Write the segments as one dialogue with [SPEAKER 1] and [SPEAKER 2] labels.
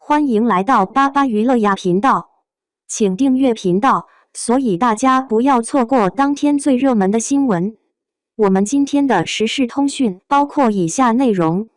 [SPEAKER 1] 欢迎来到巴巴娱乐呀频道，请订阅频道，所以大家不要错过当天最热门的新闻。我们今天的时事通讯包括以下内容：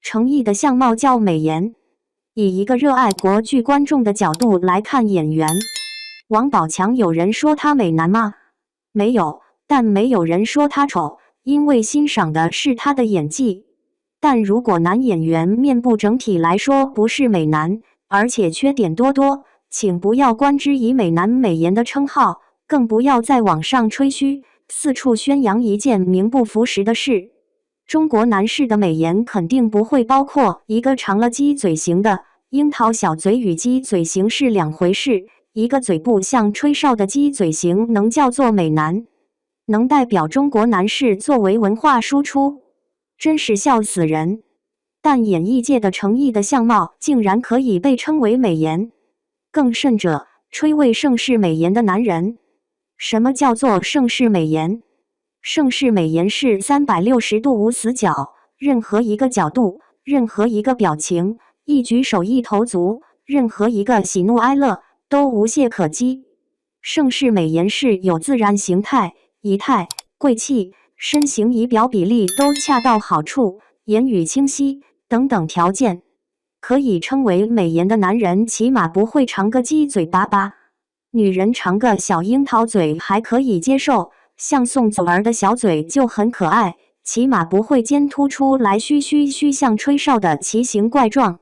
[SPEAKER 1] 程毅的相貌较美颜，以一个热爱国剧观众的角度来看演员。王宝强有人说他美男吗？没有，但没有人说他丑，因为欣赏的是他的演技。但如果男演员面部整体来说不是美男，而且缺点多多，请不要冠之以美男美颜的称号，更不要在网上吹嘘，四处宣扬一件名不符实的事。中国男士的美颜肯定不会包括一个长了鸡嘴型的，樱桃小嘴与鸡嘴型是两回事，一个嘴部像吹哨的鸡嘴型能叫做美男，能代表中国男士作为文化输出？真是笑死人！但演艺界的程毅的相貌竟然可以被称为美颜，更甚者，吹为盛世美颜的男人。什么叫做盛世美颜？盛世美颜是360度无死角，任何一个角度，任何一个表情，一举手一投足，任何一个喜怒哀乐都无懈可击。盛世美颜是有自然形态、仪态、贵气、身形仪表比例都恰到好处，言语清晰等等条件，可以称为美颜的男人起码不会长个鸡嘴巴巴，女人长个小樱桃嘴还可以接受，像宋祖儿的小嘴就很可爱，起码不会尖凸出来虚像吹哨的奇形怪状。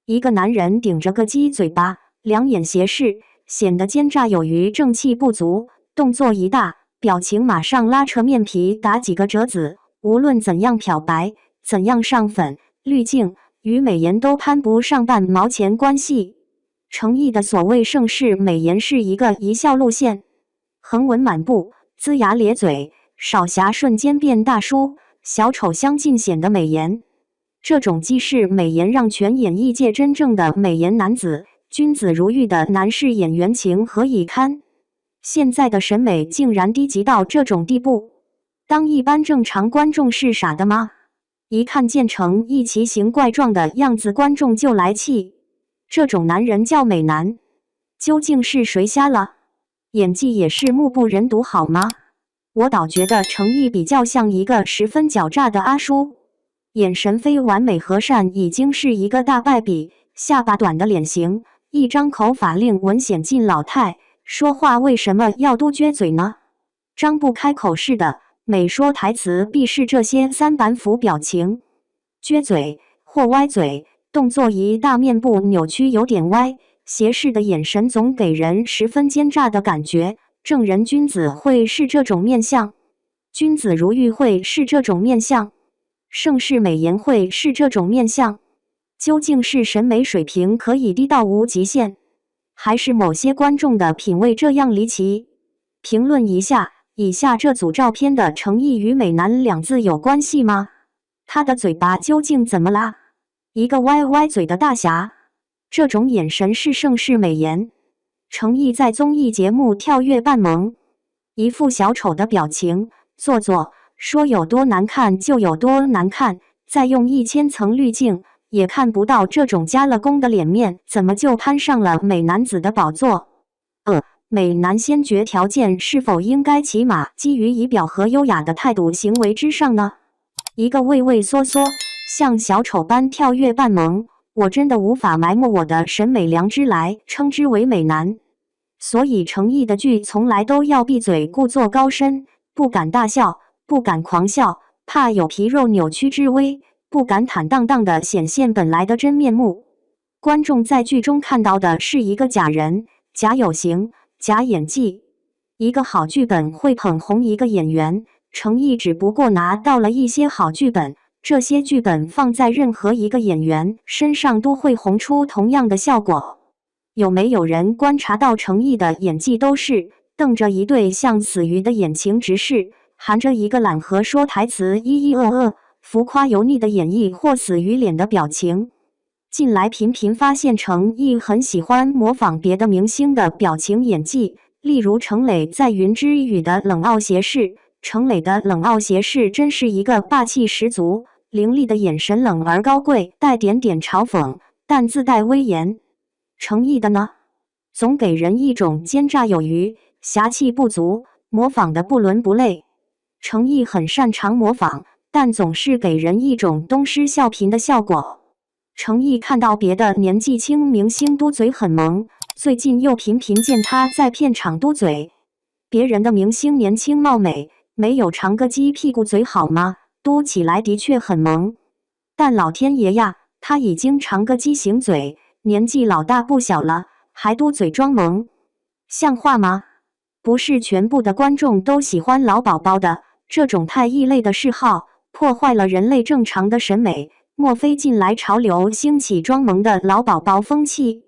[SPEAKER 1] 一个男人顶着个鸡嘴巴，两眼斜视，显得奸诈有余，正气不足，动作一大，表情马上拉扯面皮打几个折子，无论怎样漂白，怎样上粉、滤镜，与美颜都攀不上半毛钱关系。程毅的所谓盛世美颜是一个一笑路线，横纹满布，龇牙咧嘴，少侠瞬间变大叔，小丑相尽显的美颜。这种既是美颜让全演艺界真正的美颜男子、君子如玉的男士演员情何以堪？现在的审美竟然低级到这种地步，当一般正常观众是傻的吗？一看见程毅奇形怪状的样子，观众就来气。这种男人叫美男，究竟是谁瞎了？演技也是目不忍睹好吗？我倒觉得程毅比较像一个十分狡诈的阿叔，眼神非完美和善已经是一个大败笔，下巴短的脸型，一张口法令文显尽老态。说话为什么要嘟撅嘴呢？张不开口似的，每说台词必是这些三板斧表情：撅嘴或歪嘴，动作一大，面部扭曲有点歪，斜视的眼神总给人十分奸诈的感觉。正人君子会是这种面相，君子如玉会是这种面相，盛世美颜会是这种面相。究竟是审美水平可以低到无极限，还是某些观众的品味这样离奇？评论一下，以下这组照片的程毅与美男两字有关系吗？他的嘴巴究竟怎么啦？一个歪嘴的大侠，这种眼神是盛世美颜。程毅在综艺节目跳跃扮萌，一副小丑的表情，做作，说有多难看就有多难看，再用1000层滤镜也看不到这种加了工的脸面，怎么就攀上了美男子的宝座？美男先决条件是否应该起码基于仪表和优雅的态度行为之上呢？一个畏畏缩缩，像小丑般跳跃扮萌，我真的无法埋没我的审美良知来称之为美男。所以程毅的剧从来都要闭嘴，故作高深，不敢大笑，不敢狂笑，怕有皮肉扭曲之危，不敢坦荡荡地显现本来的真面目。观众在剧中看到的是一个假人，假有型，假演技。一个好剧本会捧红一个演员，程毅只不过拿到了一些好剧本，这些剧本放在任何一个演员身上都会红出同样的效果。有没有人观察到程毅的演技都是瞪着一对像死鱼的眼睛直视，含着一个懒和说台词浮夸油腻的演绎或死鱼脸的表情。近来频频发现程毅很喜欢模仿别的明星的表情演技，例如程磊在云之羽的冷傲斜视，程磊的冷傲斜视真是一个霸气十足，凌厉的眼神冷而高贵，带点点嘲讽，但自带威严。程毅的呢，总给人一种奸诈有余、侠气不足，模仿的不伦不类。程毅很擅长模仿，但总是给人一种东施效颦的效果。程毅看到别的年纪轻明星嘟嘴很萌，最近又频频见他在片场嘟嘴。别人的明星年轻貌美，没有长个鸡屁股嘴好吗？嘟起来的确很萌。但老天爷呀，他已经长个鸡形嘴，年纪老大不小了，还嘟嘴装萌，像话吗？不是全部的观众都喜欢老宝宝的，这种太异类的嗜好，破坏了人类正常的审美。莫非近来潮流兴起装萌的老宝宝风气？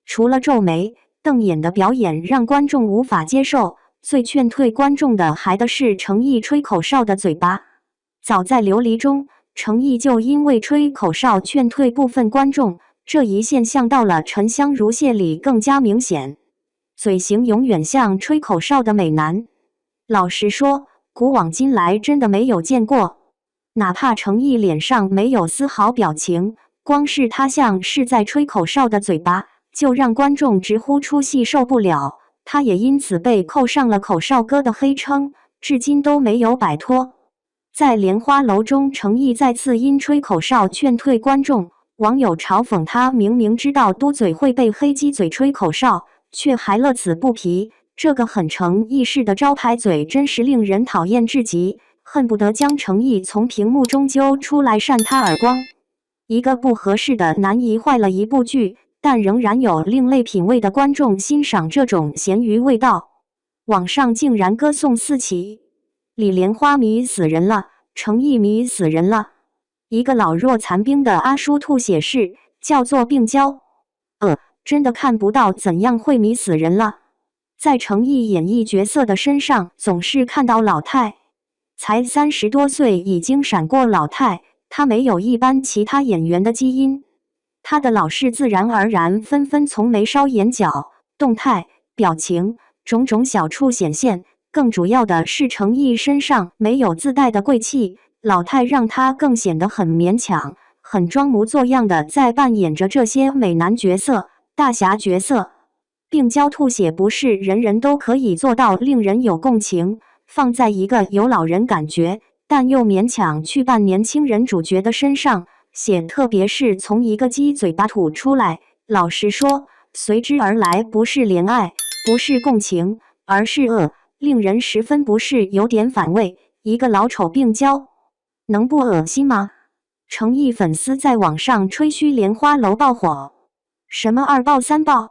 [SPEAKER 1] 除了皱眉瞪眼的表演让观众无法接受，最劝退观众的还的是程毅吹口哨的嘴巴。早在琉璃中，程毅就因为吹口哨劝退部分观众，这一现象到了《沉香如屑》里更加明显。嘴型永远像吹口哨的美男。老实说，古往今来真的没有见过。哪怕程毅脸上没有丝毫表情，光是他像是在吹口哨的嘴巴，就让观众直呼出戏受不了。他也因此被扣上了口哨哥的黑称，至今都没有摆脱。在莲花楼中，程毅再次因吹口哨劝退观众，网友嘲讽他明明知道嘟嘴会被黑鸡嘴吹口哨，却还乐此不疲。这个很程毅式的招牌嘴真是令人讨厌至极，恨不得将程毅从屏幕中揪出来扇他耳光。一个不合适的男一坏了一部剧，但仍然有另类品味的观众欣赏这种咸鱼味道。网上竟然歌颂四起，李莲花迷死人了，程毅迷死人了。一个老弱残兵的阿叔吐血式，叫做病娇。真的看不到怎样会迷死人了。在程毅演绎角色的身上，总是看到老态。才30多岁已经闪过老态，他没有一般其他演员的基因。他的老式自然而然纷纷从眉梢眼角、动态、表情种种小处显现。更主要的是程毅身上没有自带的贵气，老态让他更显得很勉强，很装模作样的在扮演着这些美男角色、大侠角色。病娇吐血不是人人都可以做到令人有共情，放在一个有老人感觉但又勉强去扮年轻人主角的身上，血特别是从一个鸡嘴巴吐出来，老实说，随之而来不是怜爱，不是共情，而是令人十分不适，有点反胃。一个老丑病娇，能不恶心吗？程毅粉丝在网上吹嘘莲花楼爆火，什么2爆3爆？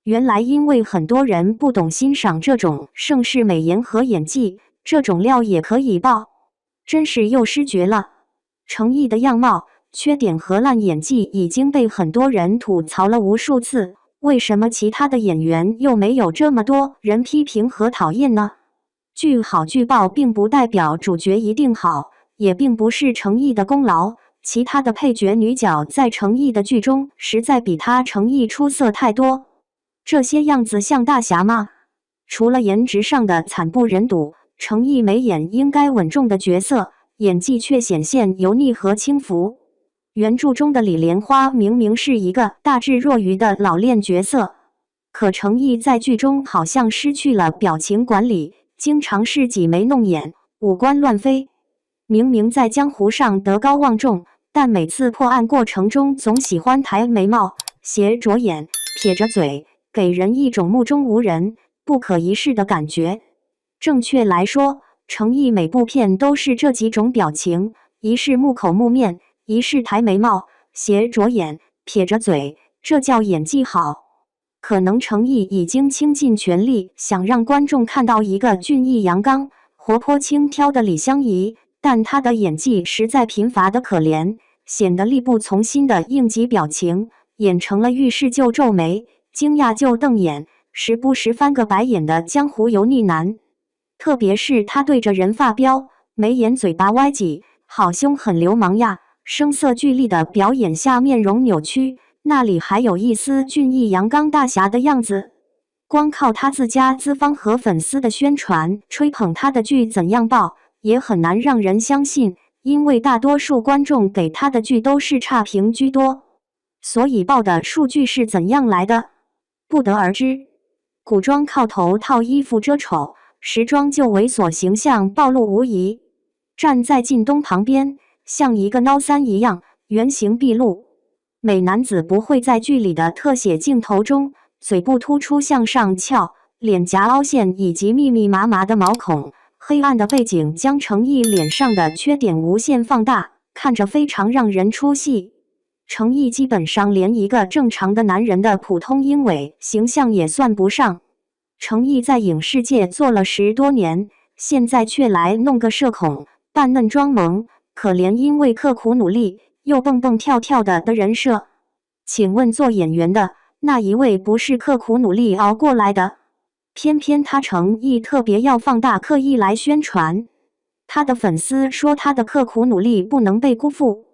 [SPEAKER 1] 原来因为很多人不懂欣赏这种盛世美颜和演技，这种料也可以爆，真是又失绝了。程毅的样貌、缺点和烂演技已经被很多人吐槽了无数次，为什么其他的演员又没有这么多人批评和讨厌呢？剧好剧爆并不代表主角一定好，也并不是程毅的功劳。其他的配角女角在程毅的剧中实在比他程毅出色太多。这些样子像大侠吗？除了颜值上的惨不忍睹，程毅没演应该稳重的角色，演技却显现油腻和轻浮。原著中的李莲花明明是一个大智若愚的老练角色，可程毅在剧中好像失去了表情管理，经常是挤眉弄眼，五官乱飞。明明在江湖上德高望重，但每次破案过程中总喜欢抬眉毛、斜着眼、撇着嘴，给人一种目中无人、不可一世的感觉。正确来说，程毅每部片都是这几种表情，一是木口木面，一是抬眉毛、斜着眼、撇着嘴，这叫演技好。可能程毅已经倾尽全力想让观众看到一个俊逸阳刚、活泼轻佻的李香怡，但他的演技实在贫乏的可怜，显得力不从心的应急表情，演成了遇事就皱眉、惊讶就瞪眼，时不时翻个白眼的江湖油腻男。特别是他对着人发飙，眉眼嘴巴歪挤，好凶狠流氓呀，声色俱厉的表演下面容扭曲，那里还有一丝俊逸阳刚大侠的样子？光靠他自家资方和粉丝的宣传吹捧他的剧怎样爆，也很难让人相信，因为大多数观众给他的剧都是差评居多。所以报的数据是怎样来的，不得而知。古装靠头套衣服遮丑，时装就猥琐形象暴露无遗。站在靳东旁边，像一个孬三一样，原形毕露。美男子不会在剧里的特写镜头中，嘴部突出向上翘，脸颊凹陷以及密密麻麻的毛孔，黑暗的背景将程毅脸上的缺点无限放大，看着非常让人出戏。程毅基本上连一个正常的男人的普通英伟形象也算不上。程毅在影视界做了10多年，现在却来弄个社恐、扮嫩装萌、可怜因为刻苦努力又蹦蹦跳跳的人设。请问做演员的那一位不是刻苦努力熬过来的？偏偏他程毅特别要放大刻意来宣传。他的粉丝说他的刻苦努力不能被辜负。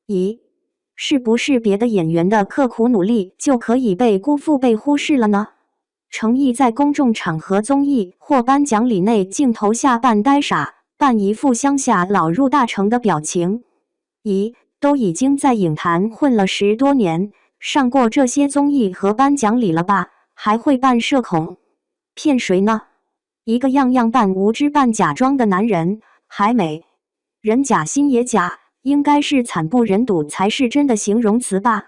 [SPEAKER 1] 咦，是不是别的演员的刻苦努力就可以被辜负被忽视了呢？程毅在公众场合综艺或颁奖礼内镜头下扮呆傻，扮一副乡下老入大城的表情。咦，都已经在影坛混了10多年，上过这些综艺和颁奖礼了吧，还会扮社恐？骗谁呢？一个样样扮无知扮假装的男人，还美人假心也假，应该是惨不忍睹才是真的形容词吧。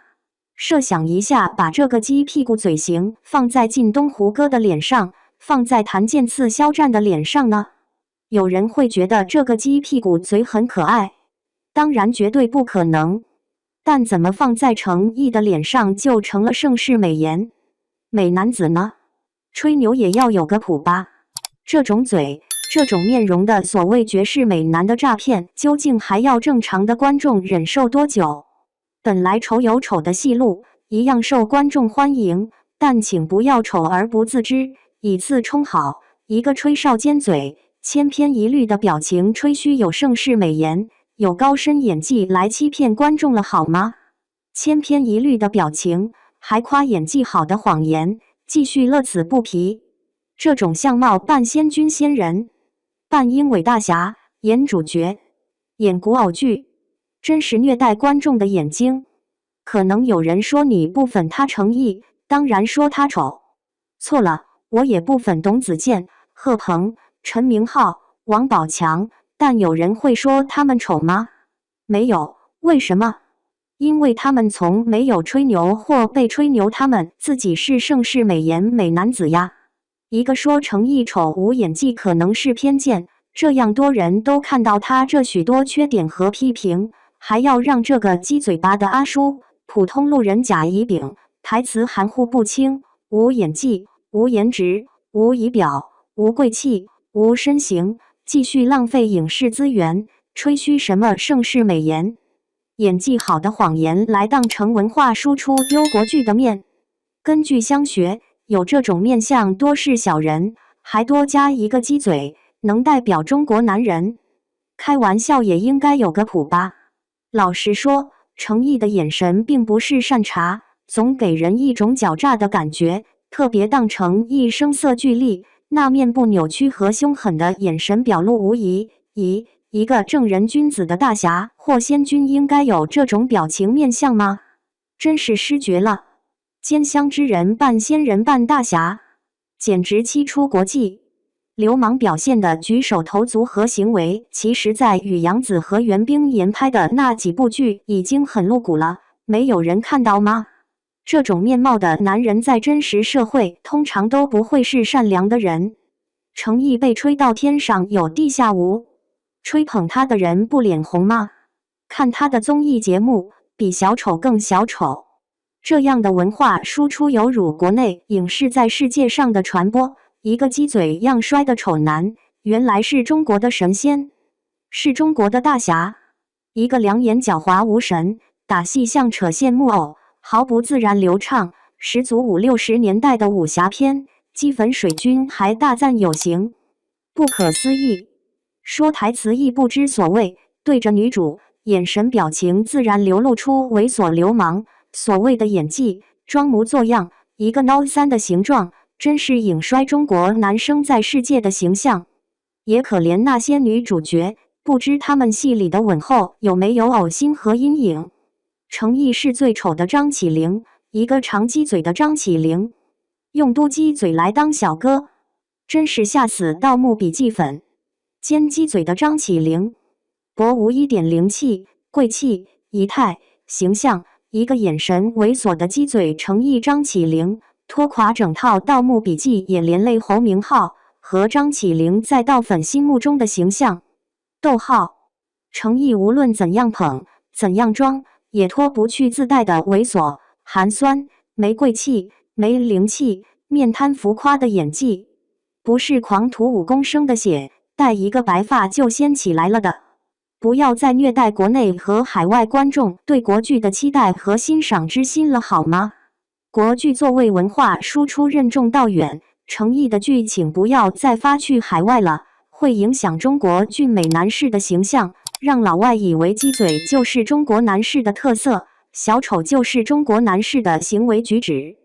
[SPEAKER 1] 设想一下，把这个鸡屁股嘴型放在靳东胡歌的脸上，放在谭健次肖战的脸上呢？有人会觉得这个鸡屁股嘴很可爱，当然绝对不可能。但怎么放在程毅的脸上就成了盛世美颜？美男子呢？吹牛也要有个谱吧。这种嘴，这种面容的所谓绝世美男的诈骗，究竟还要正常的观众忍受多久？本来丑有丑的戏路，一样受观众欢迎，但请不要丑而不自知，以次充好。一个吹哨尖嘴，千篇一律的表情吹嘘有盛世美颜，有高深演技来欺骗观众了好吗？千篇一律的表情，还夸演技好的谎言，继续乐此不疲。这种相貌扮仙君仙人，扮英伟大侠，演主角，演古偶剧，真是虐待观众的眼睛。可能有人说你不粉他程毅，当然说他丑。错了，我也不粉董子健、贺鹏、陈明昊、王宝强，但有人会说他们丑吗？没有。为什么？因为他们从没有吹牛或被吹牛，他们自己是盛世美颜美男子呀。一个说程毅丑无演技可能是偏见，这样多人都看到他这许多缺点和批评，还要让这个鸡嘴巴的阿叔普通路人甲乙丙，台词含糊不清，无演技，无颜值，无仪表，无贵气，无身形，继续浪费影视资源，吹嘘什么盛世美颜，演技好的谎言来当成文化输出丢国剧的面。根据相学，有这种面相多是小人，还多加一个鸡嘴，能代表中国男人？开玩笑也应该有个谱吧。老实说，程毅的眼神并不是善茬，总给人一种狡诈的感觉，特别当程毅声色俱厉，那面部扭曲和凶狠的眼神表露无遗。咦，一个正人君子的大侠或仙君应该有这种表情面相吗？真是失绝了。奸香之人扮仙人扮大侠，简直七出国际。流氓表现的举手投足和行为，其实在与杨紫和袁冰妍拍的那几部剧已经很露骨了，没有人看到吗？这种面貌的男人在真实社会通常都不会是善良的人。程毅被吹到天上有地下无，吹捧他的人不脸红吗？看他的综艺节目，比小丑更小丑。这样的文化输出有辱国内影视在世界上的传播。一个鸡嘴样衰的丑男，原来是中国的神仙，是中国的大侠。一个两眼狡猾无神，打戏像扯线木偶，毫不自然流畅，十足50、60年代的武侠片。鸡粉水军还大赞有型，不可思议。说台词亦不知所谓，对着女主，眼神表情自然流露出猥琐流氓。所谓的演技，装模作样，一个孬三的形状，真是影衰中国男生在世界的形象。也可怜那些女主角，不知她们戏里的吻后有没有呕心和阴影。程毅是最丑的张起灵，一个长鸡嘴的张起灵，用嘟鸡嘴来当小哥，真是吓死盗墓笔记粉。尖鸡嘴的张起灵，薄无一点灵气、贵气、仪态、形象，一个眼神猥琐的鸡嘴程毅张起灵，拖垮整套盗墓笔记，也连累侯明昊和张起灵在盗粉心目中的形象。逗号，程毅无论怎样捧，怎样装，也脱不去自带的猥琐、寒酸、没贵气、没灵气、面瘫浮夸的演技，不是狂吐武功生的血，带一个白发就掀起来了的。不要再虐待国内和海外观众对国剧的期待和欣赏之心了好吗？国剧作为文化输出任重道远，程毅的剧请不要再发去海外了，会影响中国俊美男士的形象，让老外以为鸡嘴就是中国男士的特色，小丑就是中国男士的行为举止。